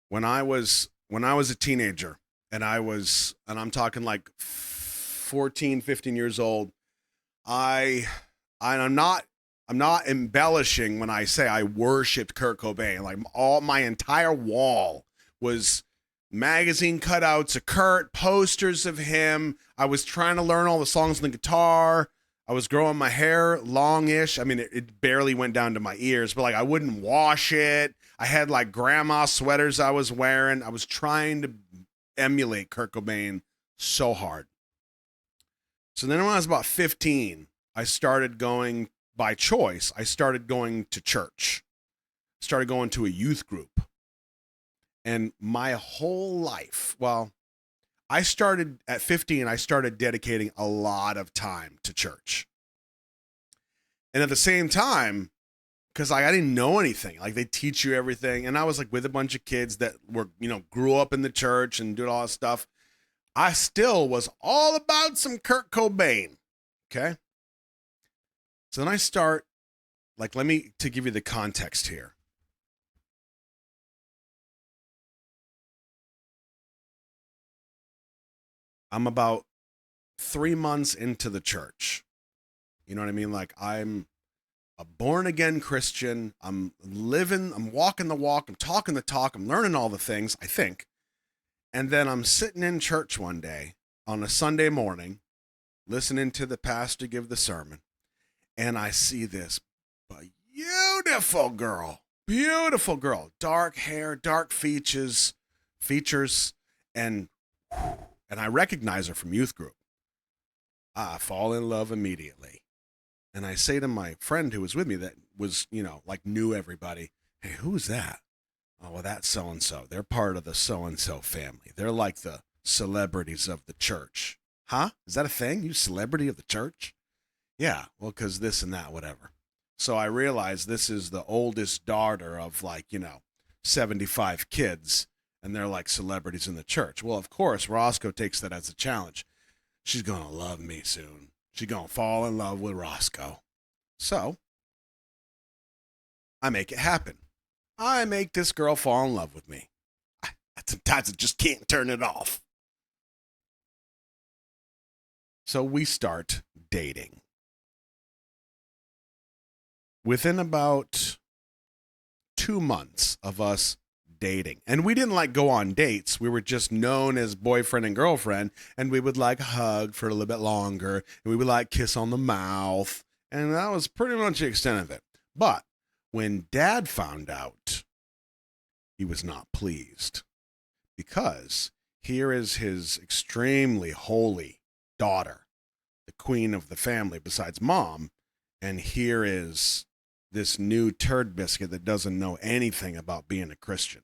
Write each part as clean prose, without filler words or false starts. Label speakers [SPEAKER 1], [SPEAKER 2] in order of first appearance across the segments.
[SPEAKER 1] When I was a teenager, and I'm talking like 14, 15 years old, I I'm not embellishing when I say I worshipped Kurt Cobain. Like all my entire wall was magazine cutouts of Kurt, posters of him. I was trying to learn all the songs on the guitar. I was growing my hair longish. I mean, it barely went down to my ears, but like I wouldn't wash it. I had like grandma sweaters I was wearing. I was trying to emulate Kurt Cobain so hard. So then when I was about 15, I started going by choice. I started going to church, started going to a youth group. And my whole life, well, I started at 15, I started dedicating a lot of time to church. And at the same time, because like I didn't know anything, like they teach you everything. And I was like with a bunch of kids that were, grew up in the church and did all this stuff. I still was all about some Kurt Cobain. Okay. So then I start, like, to give you the context here. I'm about 3 months into the church. You know what I mean? Like, I'm a born again Christian. I'm walking the walk. I'm talking the talk. I'm learning all the things, I think. And then I'm sitting in church one day on a Sunday morning, listening to the pastor give the sermon. And I see this beautiful girl, dark hair, dark features, and I recognize her from youth group. I fall in love immediately. And I say to my friend who was with me that was, like knew everybody, hey, who's that? Oh, well, that's so-and-so. They're part of the so-and-so family. They're like the celebrities of the church. Huh? Is that a thing? You celebrity of the church? Yeah, well, because this and that, whatever. So I realized this is the oldest daughter of 75 kids, and they're like celebrities in the church. Well, of course, Roscoe takes that as a challenge. She's going to love me soon. She's going to fall in love with Roscoe. So I make it happen. I make this girl fall in love with me. Sometimes I just can't turn it off. So we start dating. Within about 2 months of us dating, and we didn't like go on dates. We were just known as boyfriend and girlfriend, and we would like hug for a little bit longer, and we would like kiss on the mouth, and that was pretty much the extent of it. But when Dad found out, he was not pleased, because here is his extremely holy daughter, the queen of the family besides mom, and here is this new turd biscuit that doesn't know anything about being a Christian.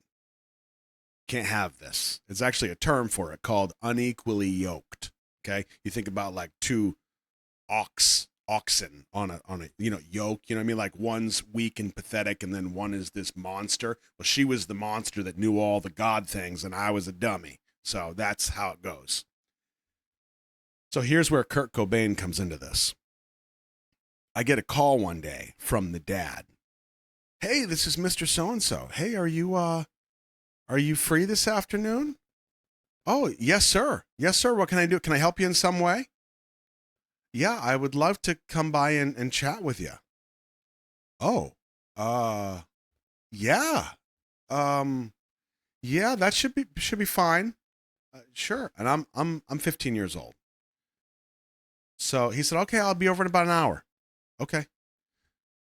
[SPEAKER 1] Can't have this. It's actually a term for it called unequally yoked. Okay, you think about like two oxen on a yoke. You know what I mean? Like one's weak and pathetic, and then one is this monster. Well, she was the monster that knew all the God things, and I was a dummy. So that's how it goes. So here's where Kurt Cobain comes into this. I get a call one day from the dad. Hey, this is Mr. So-and-so. Hey, are you free this afternoon? Oh, yes, sir. Yes, sir. What can I do? Can I help you in some way? Yeah, I would love to come by and chat with you. Oh, yeah. Yeah, that should be fine. Sure. And I'm 15 years old. So he said, okay, I'll be over in about an hour. Okay.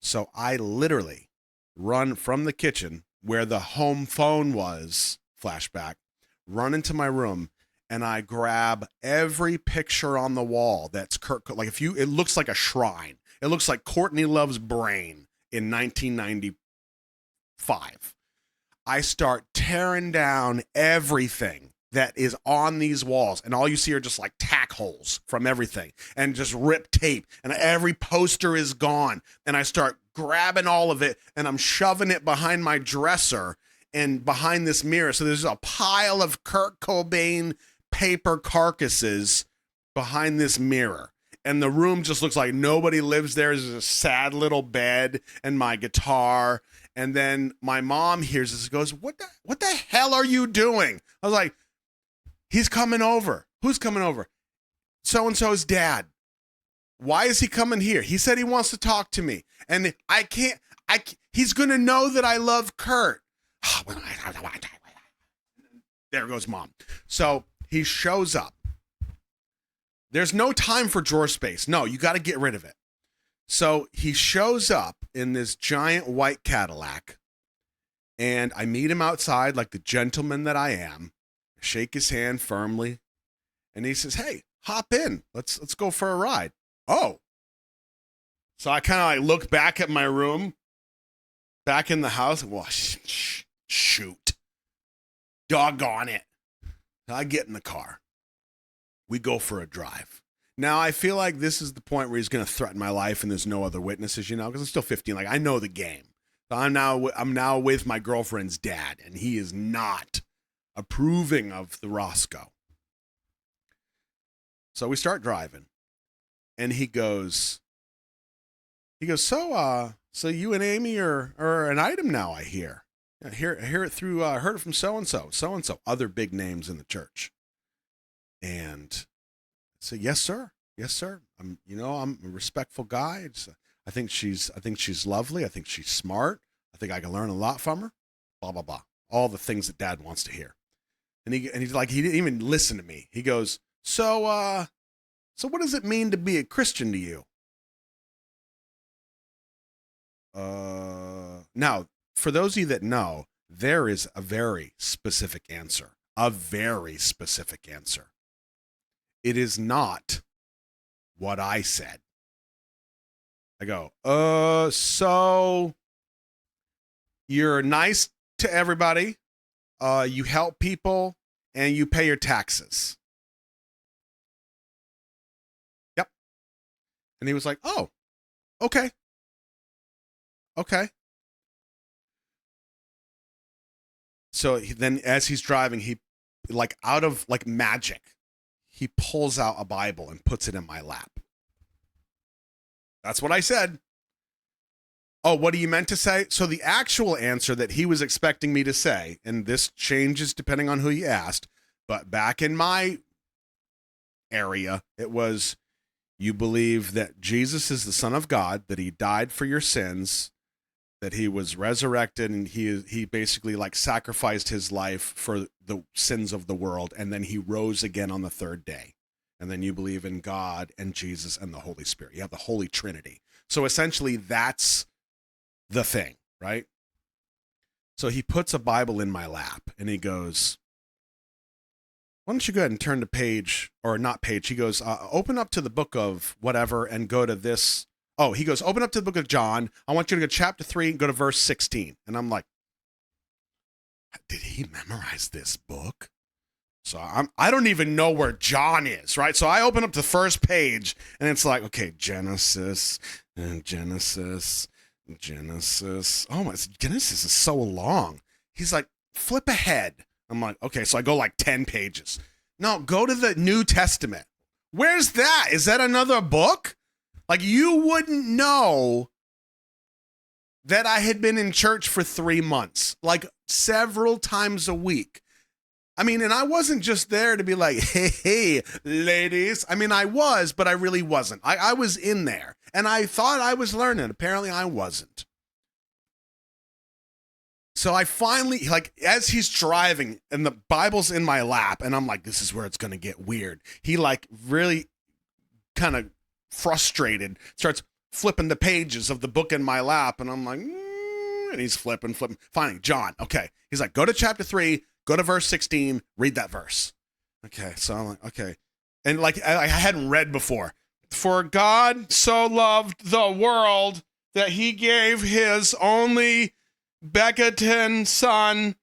[SPEAKER 1] So I literally run from the kitchen where the home phone was, flashback, run into my room, and I grab every picture on the wall that's Kurt. Like it looks like a shrine. It looks like Courtney Love's brain in 1995. I start tearing down everything that is on these walls, and all you see are just like tack holes from everything and just ripped tape, and every poster is gone, and I start grabbing all of it and I'm shoving it behind my dresser and behind this mirror. So there's a pile of Kurt Cobain paper carcasses behind this mirror, and the room just looks like nobody lives there. There's a sad little bed and my guitar, And then my mom hears this and goes, what the hell are you doing? I was like, he's coming over. Who's coming over? So-and-so's dad. Why is he coming here? He said he wants to talk to me. And he's going to know that I love Kurt. There goes mom. So he shows up. There's no time for drawer space. No, you got to get rid of it. So he shows up in this giant white Cadillac, and I meet him outside like the gentleman that I am, shake his hand firmly, and he says, hey, hop in. Let's go for a ride. Oh. So I kind of like look back at my room, back in the house, and well, shoot. Doggone it. I get in the car. We go for a drive. Now, I feel like this is the point where he's going to threaten my life and there's no other witnesses, because I'm still 15. Like, I know the game. So I'm now with my girlfriend's dad, and he is not approving of the Roscoe. So we start driving, and he goes, so you and Amy are an item now, I hear. I hear it through, heard it from so-and-so, other big names in the church. And I said, yes, sir. I'm a respectful guy. I think she's lovely. I think she's smart. I think I can learn a lot from her. Blah, blah, blah. All the things that dad wants to hear. And he's like, he didn't even listen to me. He goes, so what does it mean to be a Christian to you? Now, for those of you that know, there is a very specific answer. It is not what I said. I go, so you're nice to everybody, you help people, and you pay your taxes. Yep. And he was like, oh, okay. So then as he's driving, he, like out of like magic, he pulls out a Bible and puts it in my lap. That's what I said. Oh, what do you meant to say? So the actual answer that he was expecting me to say, and this changes depending on who you asked, but back in my area, it was, you believe that Jesus is the Son of God, that he died for your sins, that he was resurrected, and he basically like sacrificed his life for the sins of the world, and then he rose again on the third day. And then you believe in God and Jesus and the Holy Spirit. You have the Holy Trinity. So essentially that's the thing, right? So he puts a Bible in my lap and he goes, why don't you go ahead and turn to page, or not page, he goes, open up to the book of whatever and go to this. Oh, he goes, open up to the book of John. I want you to go to chapter 3 and go to verse 16. And I'm like, did he memorize this book? So I don't even know where John is, right? So I open up the first page and it's like, okay, Genesis. Oh my, Genesis is so long. He's like, flip ahead. I'm like, okay, so I go like 10 pages. No, go to the New Testament. Where's that? Is that another book? Like, you wouldn't know that I had been in church for 3 months, like several times a week. I mean, and I wasn't just there to be like, hey, ladies. I mean, I was, but I really wasn't. I was in there, and I thought I was learning. Apparently, I wasn't. So I finally, like, as he's driving, and the Bible's in my lap, and I'm like, this is where it's going to get weird. He, like, really kind of frustrated, starts flipping the pages of the book in my lap, and I'm like, and he's flipping. Finally, John, okay. He's like, go to chapter 3, go to verse 16, read that verse. Okay, so I'm like, okay. And like, I hadn't read before. For God so loved the world that he gave his only begotten Son,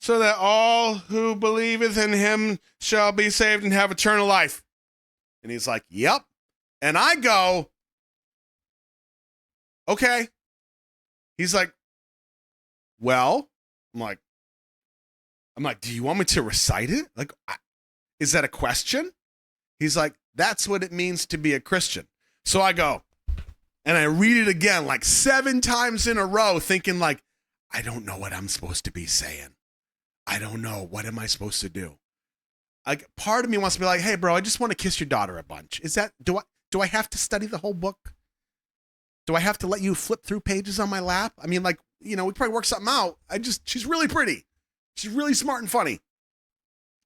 [SPEAKER 1] so that all who believeth in him shall be saved and have eternal life. And he's like, yep. And I go, okay. He's like, well, I'm like, do you want me to recite it? Like, is that a question? He's like, that's what it means to be a Christian. So I go, and I read it again like 7 times in a row, thinking like, I don't know what I'm supposed to be saying. I don't know. What am I supposed to do? Like, part of me wants to be like, hey, bro, I just want to kiss your daughter a bunch. Do I have to study the whole book? Do I have to let you flip through pages on my lap? I mean, like, we probably work something out. She's really pretty. She's really smart and funny.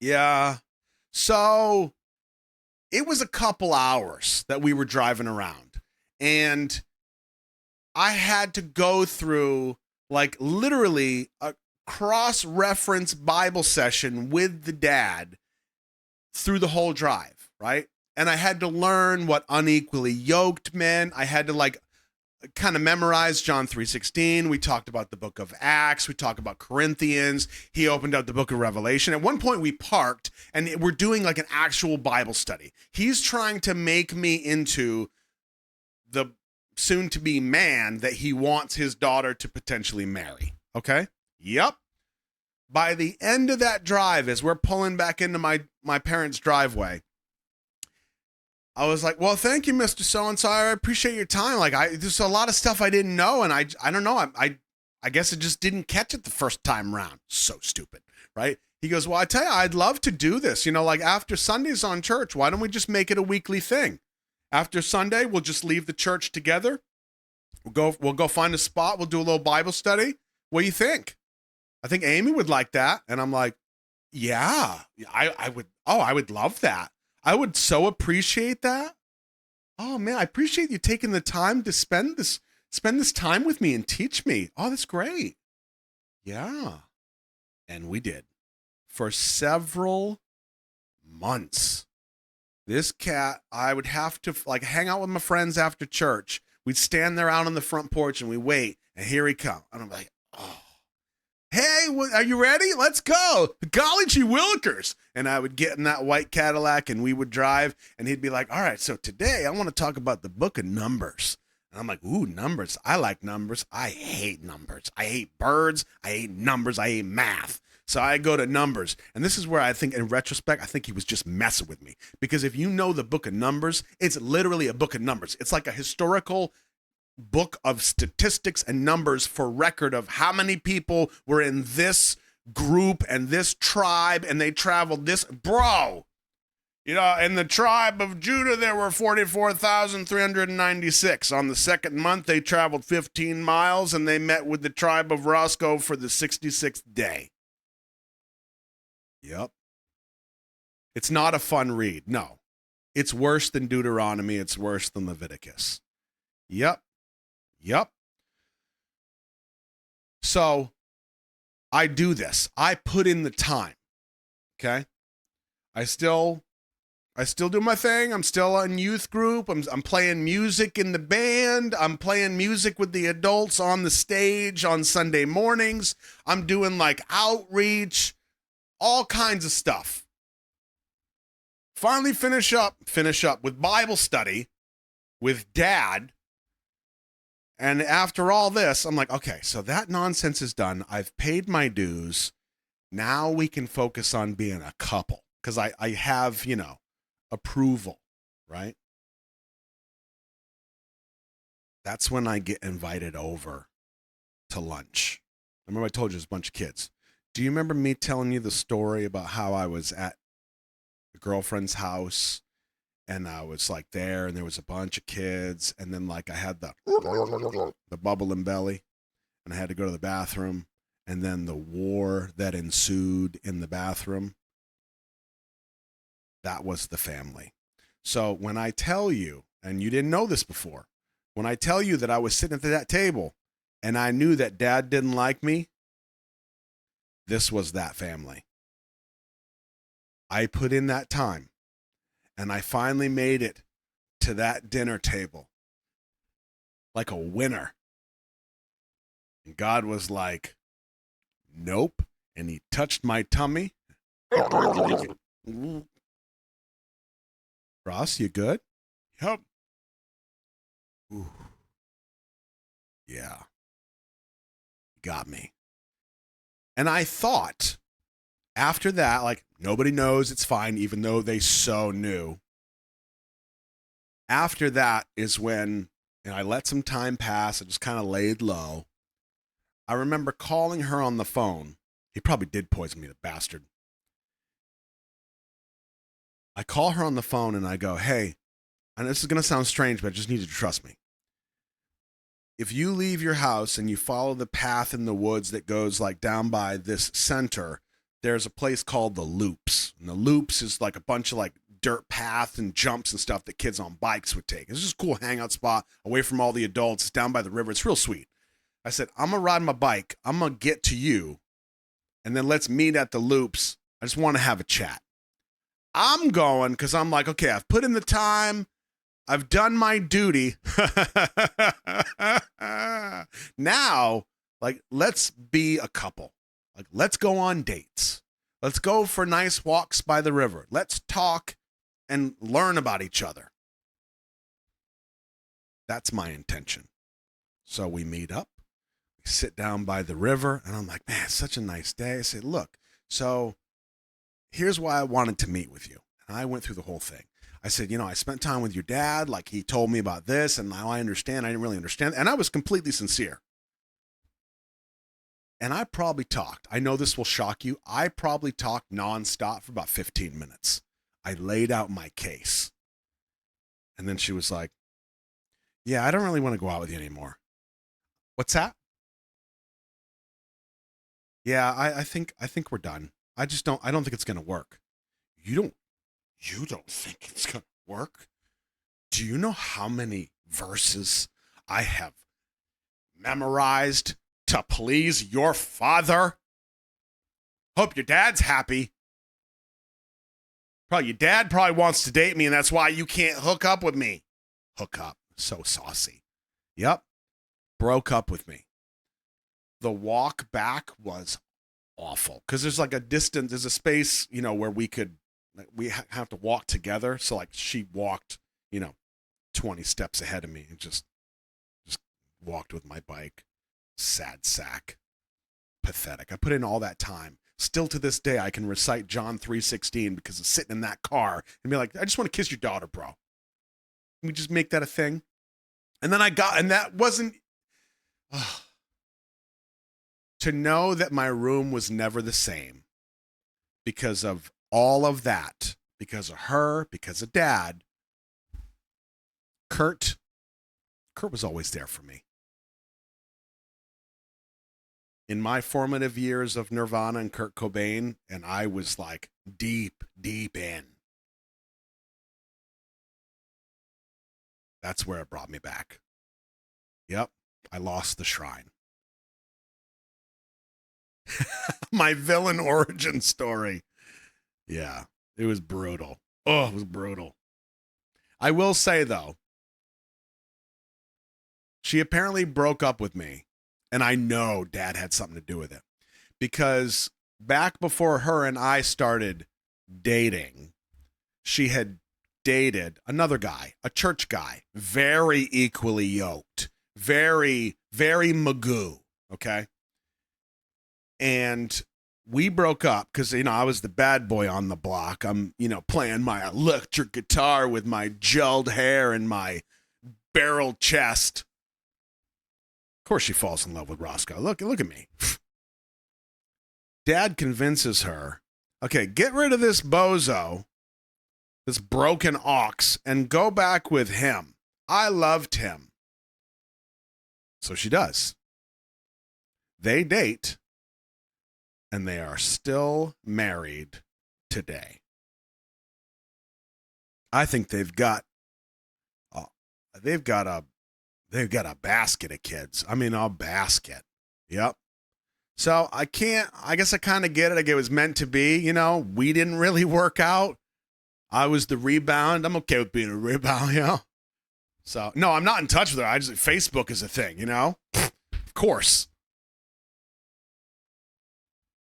[SPEAKER 1] Yeah. So it was a couple hours that we were driving around, and I had to go through like literally a cross-reference Bible session with the dad through the whole drive, right? And I had to learn what unequally yoked meant. I had to like kind of memorize John 3:16. We talked about the book of Acts. We talked about Corinthians. He opened up the book of Revelation. At one point we parked and we're doing like an actual Bible study. He's trying to make me into the soon-to-be man that he wants his daughter to potentially marry. Okay? Yep. By the end of that drive, as we're pulling back into my parents' driveway, I was like, well, thank you, Mr. So-and-so. I appreciate your time. Like, there's a lot of stuff I didn't know, and I don't know. I guess it just didn't catch it the first time round. So stupid, right? He goes, well, I tell you, I'd love to do this. Like after Sundays on church, why don't we just make it a weekly thing? After Sunday, we'll just leave the church together. We'll go find a spot. We'll do a little Bible study. What do you think? I think Amy would like that. And I'm like, yeah, I would. Oh, I would love that. I would so appreciate that. Oh man, I appreciate you taking the time to spend this time with me and teach me. Oh, that's great. Yeah. And we did for several months. This cat, I would have to like hang out with my friends after church. We'd stand there out on the front porch and we wait, and here he come. And I'm like, oh, hey, are you ready? Let's go. Golly gee willikers. And I would get in that white Cadillac and we would drive, and he'd be like, all right, so today I want to talk about the book of Numbers. And I'm like, ooh, numbers. I like numbers. I hate numbers. I hate birds. I hate numbers. I hate math. So I go to Numbers. And this is where I think, in retrospect, I think he was just messing with me. Because if you know the book of Numbers, it's literally a book of numbers. It's like a historical book of statistics and numbers for record of how many people were in this group and this tribe, and they traveled this. Bro, in the tribe of Judah, there were 44,396. On the second month, they traveled 15 miles, and they met with the tribe of Roscoe for the 66th day. Yep. It's not a fun read. No. It's worse than Deuteronomy. It's worse than Leviticus. Yep. So I do this. I put in the time. Okay. I still do my thing. I'm still in youth group. I'm playing music in the band. I'm playing music with the adults on the stage on Sunday mornings. I'm doing like outreach, all kinds of stuff. Finally finish up with Bible study with Dad. And after all this, I'm like, okay, so that nonsense is done. I've paid my dues. Now we can focus on being a couple. Because I have, approval, right? That's when I get invited over to lunch. I remember I told you there's a bunch of kids. Do you remember me telling you the story about how I was at a girlfriend's house and I was like there and there was a bunch of kids, and then like I had the bubbling belly and I had to go to the bathroom, and then the war that ensued in the bathroom? That was the family. So when I tell you, and you didn't know this before, when I tell you that I was sitting at that table and I knew that Dad didn't like me, this was that family. I put in that time, and I finally made it to that dinner table like a winner. And God was like, nope. And he touched my tummy. Ross, you good? Yep. Ooh. Yeah. Got me. And I thought after that, like, nobody knows, it's fine, even though they so knew. After that is when I let some time pass. I just kind of laid low. I remember calling her on the phone. He probably did poison me, the bastard. I call her on the phone and I go, hey, and this is going to sound strange, but I just need you to trust me. If you leave your house and you follow the path in the woods that goes like down by this center, there's a place called the Loops. And the Loops is like a bunch of like dirt paths and jumps and stuff that kids on bikes would take. It's just a cool hangout spot away from all the adults. It's down by the river. It's real sweet. I said, I'm going to ride my bike. I'm going to get to you. And then let's meet at the Loops. I just want to have a chat. I'm going because I'm like, okay, I've put in the time. I've done my duty. Now, like, let's be a couple. Like, let's go on dates. Let's go for nice walks by the river. Let's talk and learn about each other. That's my intention. So we meet up. We sit down by the river, and I'm like, man, it's such a nice day. I said, look, so here's why I wanted to meet with you. And I went through the whole thing. I said, I spent time with your dad. Like, he told me about this, and now I understand. I didn't really understand. And I was completely sincere. And I probably talked. I know this will shock you. I probably talked nonstop for about 15 minutes. I laid out my case. And then she was like, yeah, I don't really want to go out with you anymore. What's that? Yeah, I think we're done. I don't think it's going to work. You don't think it's going to work? Do you know how many verses I have memorized to please your father? Hope your dad's happy. Probably your dad probably wants to date me, and that's why you can't hook up with me. Hook up. So saucy. Yep. Broke up with me. The walk back was awful because there's like there's a space, where we have to walk together. So like she walked, 20 steps ahead of me and just walked with my bike. Sad sack. Pathetic. I put in all that time. Still to this day, I can recite John 3:16 because of sitting in that car and be like, I just want to kiss your daughter, bro. Can we just make that a thing? And then and that wasn't, to know that my room was never the same because of all of that, because of her, because of dad. Kurt was always there for me. In my formative years of Nirvana and Kurt Cobain, and I was like deep, deep in. That's where it brought me back. Yep, I lost the shrine. My villain origin story. Yeah, it was brutal. Oh, it was brutal. I will say, though, she apparently broke up with me, and I know dad had something to do with it, because back before her and I started dating, she had dated another guy, a church guy, very equally yoked, very, very Magoo, okay? And we broke up because, I was the bad boy on the block. I'm, playing my electric guitar with my gelled hair and my barrel chest. Of course she falls in love with Roscoe. Look at me. Dad convinces her, okay, get rid of this bozo, this broken ox, and go back with him. I loved him. So she does. They date. And they are still married today. I think they've got a basket of kids. I mean, a basket. Yep. So I guess I kind of get it. Like it was meant to be, we didn't really work out. I was the rebound. I'm okay with being a rebound, So no, I'm not in touch with her. Facebook is a thing, Of course.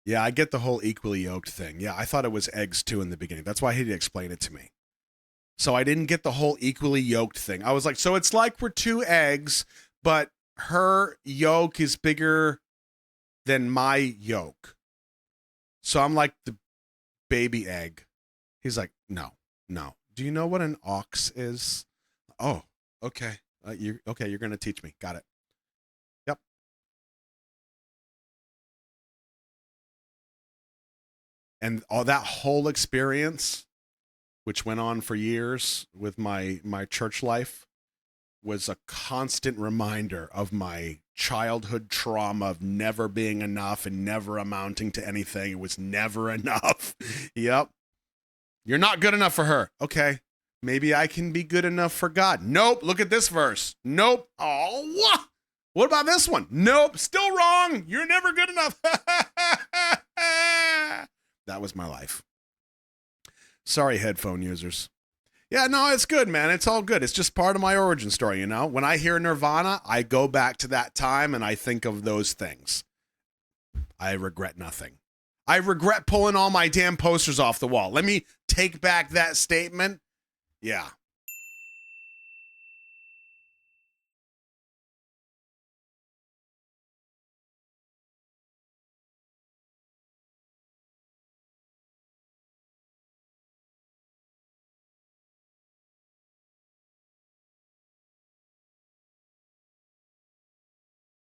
[SPEAKER 1] Yeah, I get the whole equally yoked thing. Yeah, I thought it was eggs too in the beginning. That's why he didn't explain it to me. So I didn't get the whole equally yoked thing. I was like, so it's like we're two eggs, but her yolk is bigger than my yolk. So I'm like the baby egg. He's like, no. Do you know what an ox is? Oh, okay. You're going to teach me. Got it. Yep. And all that whole experience, which went on for years with my church life, was a constant reminder of my childhood trauma of never being enough and never amounting to anything. It was never enough. Yep. You're not good enough for her. Okay. Maybe I can be good enough for God. Nope. Look at this verse. Nope. Oh, what? What about this one? Nope. Still wrong. You're never good enough. That was my life. Sorry, headphone users. Yeah, no, it's good, man. It's all good. It's just part of my origin story, you know? When I hear Nirvana, I go back to that time and I think of those things. I regret nothing. I regret pulling all my damn posters off the wall. Let me take back that statement. Yeah.